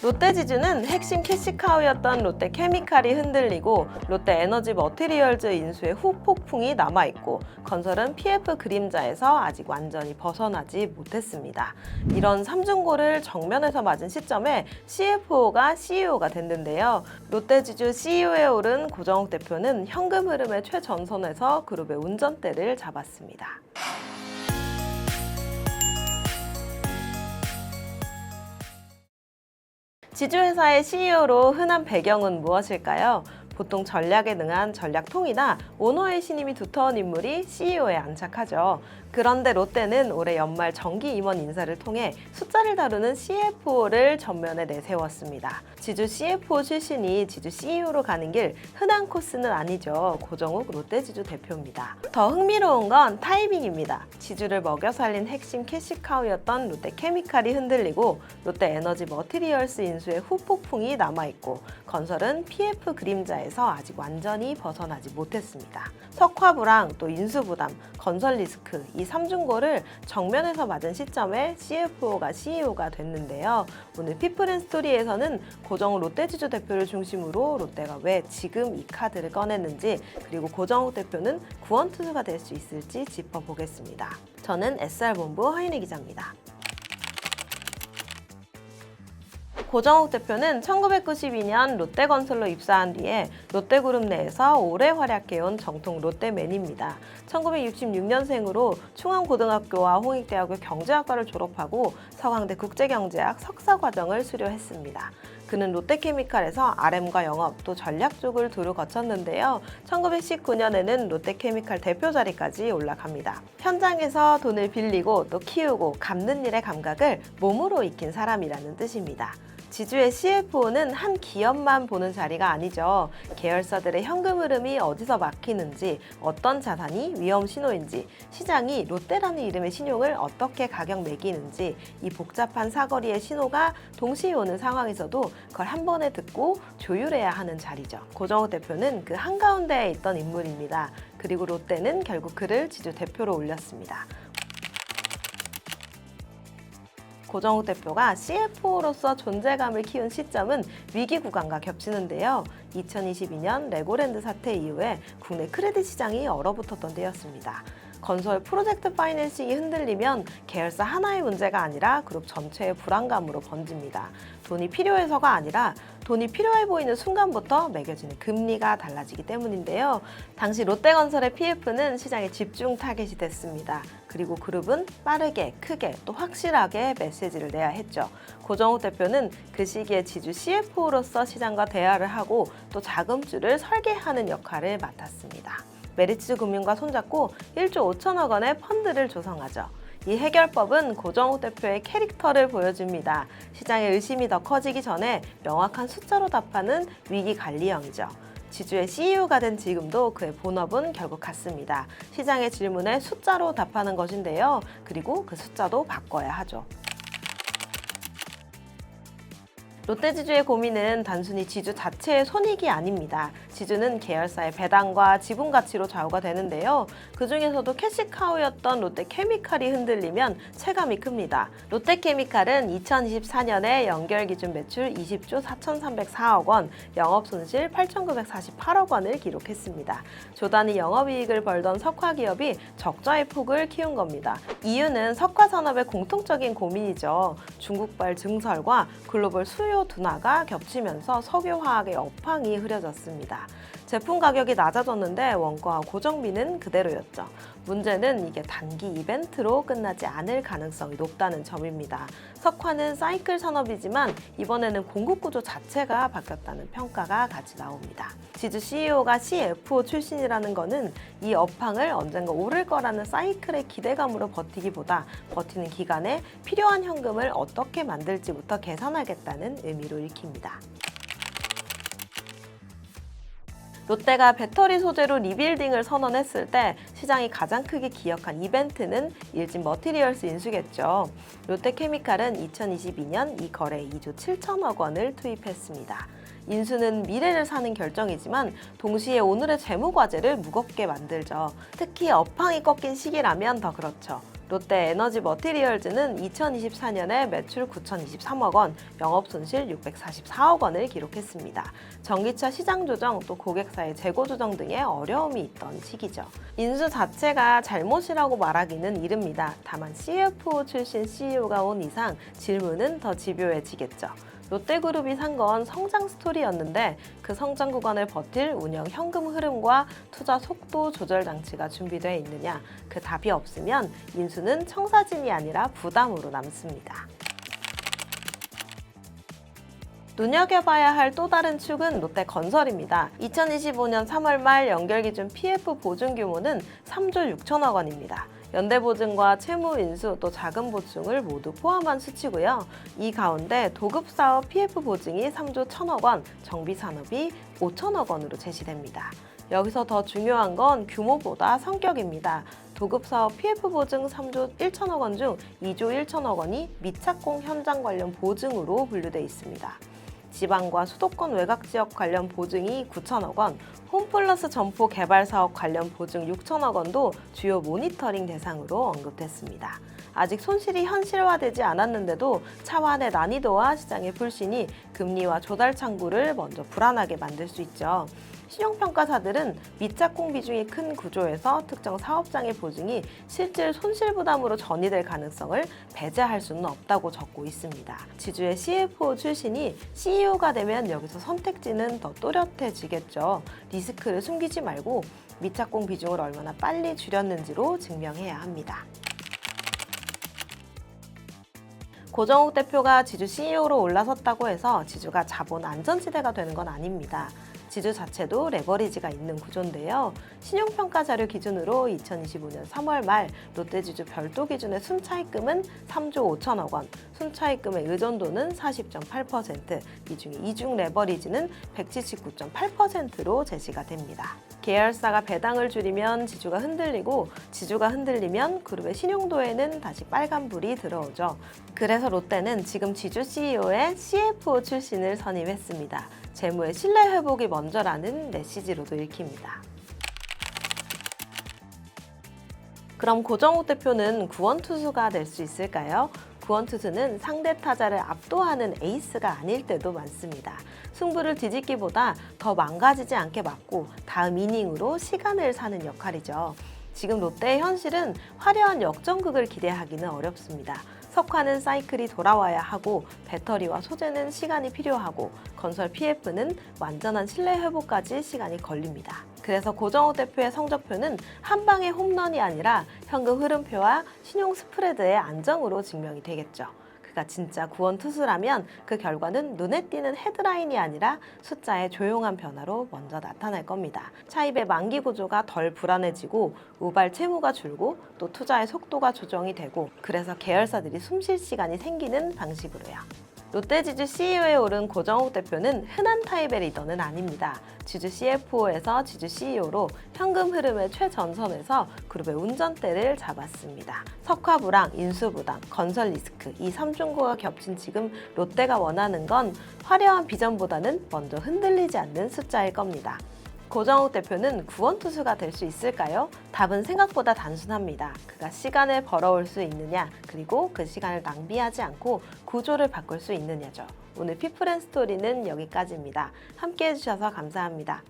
롯데지주는 핵심 캐시카우였던 롯데케미칼이 흔들리고 롯데에너지 머티리얼즈 인수의 후폭풍이 남아있고 건설은 PF 그림자에서 아직 완전히 벗어나지 못했습니다. 이런 삼중고를 정면에서 맞은 시점에 CFO가 CEO가 됐는데요. 롯데지주 CEO에 오른 고정욱 대표는 현금 흐름의 최전선에서 그룹의 운전대를 잡았습니다. 지주회사의 CEO로 흔한 배경은 무엇일까요? 보통 전략에 능한 전략통이나 오너의 신임이 두터운 인물이 CEO에 안착하죠. 그런데 롯데는 올해 연말 정기 임원 인사를 통해 숫자를 다루는 CFO를 전면에 내세웠습니다. 지주 CFO 출신이 지주 CEO로 가는 길 흔한 코스는 아니죠. 고정욱 롯데지주 대표입니다. 더 흥미로운 건 타이밍입니다. 지주를 먹여 살린 핵심 캐시카우였던 롯데케미칼이 흔들리고 롯데에너지 머티리얼스 인수의 후폭풍이 남아있고 건설은 PF 그림자에서 아직 완전히 벗어나지 못했습니다. 석화불황, 또 인수부담, 건설 리스크 이 3중고를 정면에서 맞은 시점에 CFO가 CEO가 됐는데요. 오늘 피플앤스토리에서는 고정욱 롯데지주 대표를 중심으로 롯데가 왜 지금 이 카드를 꺼냈는지 그리고 고정욱 대표는 구원투수가 될 수 있을지 짚어보겠습니다. 저는 SR본부 허인혜 기자입니다. 고정욱 대표는 1992년 롯데건설로 입사한 뒤에 롯데그룹 내에서 오래 활약해온 정통 롯데맨입니다. 1966년생으로 충암고등학교와 홍익대학교 경제학과를 졸업하고 서강대 국제경제학 석사과정을 수료했습니다. 그는 롯데케미칼에서 RM과 영업 또 전략 쪽을 두루 거쳤는데요. 1919년에는 롯데케미칼 대표 자리까지 올라갑니다. 현장에서 돈을 빌리고 또 키우고 갚는 일의 감각을 몸으로 익힌 사람이라는 뜻입니다. 지주의 CFO는 한 기업만 보는 자리가 아니죠. 계열사들의 현금 흐름이 어디서 막히는지, 어떤 자산이 위험 신호인지, 시장이 롯데라는 이름의 신용을 어떻게 가격 매기는지 이 복잡한 사거리의 신호가 동시에 오는 상황에서도 그걸 한 번에 듣고 조율해야 하는 자리죠. 고정욱 대표는 그 한가운데에 있던 인물입니다. 그리고 롯데는 결국 그를 지주 대표로 올렸습니다. 고정욱 대표가 CFO로서 존재감을 키운 시점은 위기 구간과 겹치는데요. 2022년 레고랜드 사태 이후에 국내 크레딧 시장이 얼어붙었던 때였습니다. 건설 프로젝트 파이낸싱이 흔들리면 계열사 하나의 문제가 아니라 그룹 전체의 불안감으로 번집니다. 돈이 필요해서가 아니라 돈이 필요해 보이는 순간부터 매겨지는 금리가 달라지기 때문인데요. 당시 롯데건설의 PF는 시장의 집중 타겟이 됐습니다. 그리고 그룹은 빠르게, 크게, 또 확실하게 메시지를 내야 했죠. 고정욱 대표는 그 시기에 지주 CFO로서 시장과 대화를 하고 또 자금줄을 설계하는 역할을 맡았습니다. 메리츠 금융과 손잡고 1조 5천억 원의 펀드를 조성하죠. 이 해결법은 고정욱 대표의 캐릭터를 보여줍니다. 시장의 의심이 더 커지기 전에 명확한 숫자로 답하는 위기 관리형이죠. 지주의 CEO가 된 지금도 그의 본업은 결국 같습니다. 시장의 질문에 숫자로 답하는 것인데요. 그리고 그 숫자도 바꿔야 하죠. 롯데지주의 고민은 단순히 지주 자체의 손익이 아닙니다. 지주는 계열사의 배당과 지분 가치로 좌우가 되는데요. 그 중에서도 캐시카우였던 롯데케미칼이 흔들리면 체감이 큽니다. 롯데케미칼은 2024년에 연결 기준 매출 20조 4,304억 원, 영업 손실 8,948억 원을 기록했습니다. 조단위 영업이익을 벌던 석화기업이 적자의 폭을 키운 겁니다. 이유는 석화산업의 공통적인 고민이죠. 중국발 증설과 글로벌 수요 둔화가 겹치면서 석유화학의 업황이 흐려졌습니다. 제품 가격이 낮아졌는데 원가와 고정비는 그대로였죠. 문제는 이게 단기 이벤트로 끝나지 않을 가능성이 높다는 점입니다. 석화는 사이클 산업이지만 이번에는 공급 구조 자체가 바뀌었다는 평가가 같이 나옵니다. 지주 CEO가 CFO 출신이라는 거는 이 업황을 언젠가 오를 거라는 사이클의 기대감으로 버티기보다 버티는 기간에 필요한 현금을 어떻게 만들지부터 계산하겠다는 의미로 읽힙니다. 롯데가 배터리 소재로 리빌딩을 선언했을 때 시장이 가장 크게 기억한 이벤트는 일진 머티리얼스 인수겠죠. 롯데케미칼은 2022년 이 거래에 2조 7천억 원을 투입했습니다. 인수는 미래를 사는 결정이지만 동시에 오늘의 재무 과제를 무겁게 만들죠. 특히 업황이 꺾인 시기라면 더 그렇죠. 롯데 에너지 머티리얼즈는 2024년에 매출 9,023억 원, 영업손실 644억 원을 기록했습니다. 전기차 시장 조정, 또 고객사의 재고 조정 등의 어려움이 있던 시기죠. 인수 자체가 잘못이라고 말하기는 이릅니다. 다만 CFO 출신 CEO가 온 이상 질문은 더 집요해지겠죠. 롯데그룹이 산 건 성장 스토리였는데 그 성장 구간을 버틸 운영 현금 흐름과 투자 속도 조절 장치가 준비되어 있느냐, 그 답이 없으면 인수는 청사진이 아니라 부담으로 남습니다. 눈여겨봐야 할 또 다른 축은 롯데건설입니다. 2025년 3월 말 연결 기준 PF 보증 규모는 3조 6천억 원입니다. 연대보증과 채무인수 또 자금 보충을 모두 포함한 수치고요. 이 가운데 도급사업 PF 보증이 3조 1천억 원, 정비산업이 5천억 원으로 제시됩니다. 여기서 더 중요한 건 규모보다 성격입니다. 도급사업 PF 보증 3조 1천억 원 중 2조 1천억 원이 미착공 현장 관련 보증으로 분류돼 있습니다. 지방과 수도권 외곽지역 관련 보증이 9천억 원, 홈플러스 점포 개발 사업 관련 보증 6천억 원도 주요 모니터링 대상으로 언급됐습니다. 아직 손실이 현실화되지 않았는데도 차환의 난이도와 시장의 불신이 금리와 조달 창구를 먼저 불안하게 만들 수 있죠. 신용평가사들은 미착공 비중이 큰 구조에서 특정 사업장의 보증이 실질 손실 부담으로 전이될 가능성을 배제할 수는 없다고 적고 있습니다. 지주의 CFO 출신이 CEO가 되면 여기서 선택지는 더 또렷해지겠죠. 리스크를 숨기지 말고 미착공 비중을 얼마나 빨리 줄였는지로 증명해야 합니다. 고정욱 대표가 지주 CEO로 올라섰다고 해서 지주가 자본 안전지대가 되는 건 아닙니다. 지주 자체도 레버리지가 있는 구조인데요. 신용평가 자료 기준으로 2025년 3월 말 롯데지주 별도 기준의 순차입금은 3조 5천억 원, 순차입금의 의존도는 40.8%, 이 중에 이중 레버리지는 179.8%로 제시가 됩니다. 계열사가 배당을 줄이면 지주가 흔들리고 지주가 흔들리면 그룹의 신용도에는 다시 빨간불이 들어오죠. 그래서 롯데는 지금 지주 CEO의 CFO 출신을 선임했습니다. 재무의 신뢰 회복이 먼저라는 메시지로도 읽힙니다. 그럼 고정욱 대표는 구원투수가 될 수 있을까요? 구원투수는 상대 타자를 압도하는 에이스가 아닐 때도 많습니다. 승부를 뒤집기보다 더 망가지지 않게 막고 다음 이닝으로 시간을 사는 역할이죠. 지금 롯데의 현실은 화려한 역전극을 기대하기는 어렵습니다. 석화는 사이클이 돌아와야 하고 배터리와 소재는 시간이 필요하고 건설 PF는 완전한 신뢰 회복까지 시간이 걸립니다. 그래서 고정욱 대표의 성적표는 한 방의 홈런이 아니라 현금 흐름표와 신용 스프레드의 안정으로 증명이 되겠죠. 그가 진짜 구원 투수라면 그 결과는 눈에 띄는 헤드라인이 아니라 숫자의 조용한 변화로 먼저 나타날 겁니다. 차입의 만기 구조가 덜 불안해지고 우발 채무가 줄고 또 투자의 속도가 조정이 되고 그래서 계열사들이 숨쉴 시간이 생기는 방식으로요. 롯데지주 CEO에 오른 고정욱 대표는 흔한 타입의 리더는 아닙니다. 지주 CFO에서 지주 CEO로 현금 흐름의 최전선에서 그룹의 운전대를 잡았습니다. 석화 불황, 인수 부담, 건설 리스크 이 3중고가 겹친 지금 롯데가 원하는 건 화려한 비전보다는 먼저 흔들리지 않는 숫자일 겁니다. 고정욱 대표는 구원투수가 될 수 있을까요? 답은 생각보다 단순합니다. 그가 시간을 벌어올 수 있느냐, 그리고 그 시간을 낭비하지 않고 구조를 바꿀 수 있느냐죠. 오늘 피플앤스토리는 여기까지입니다. 함께 해주셔서 감사합니다.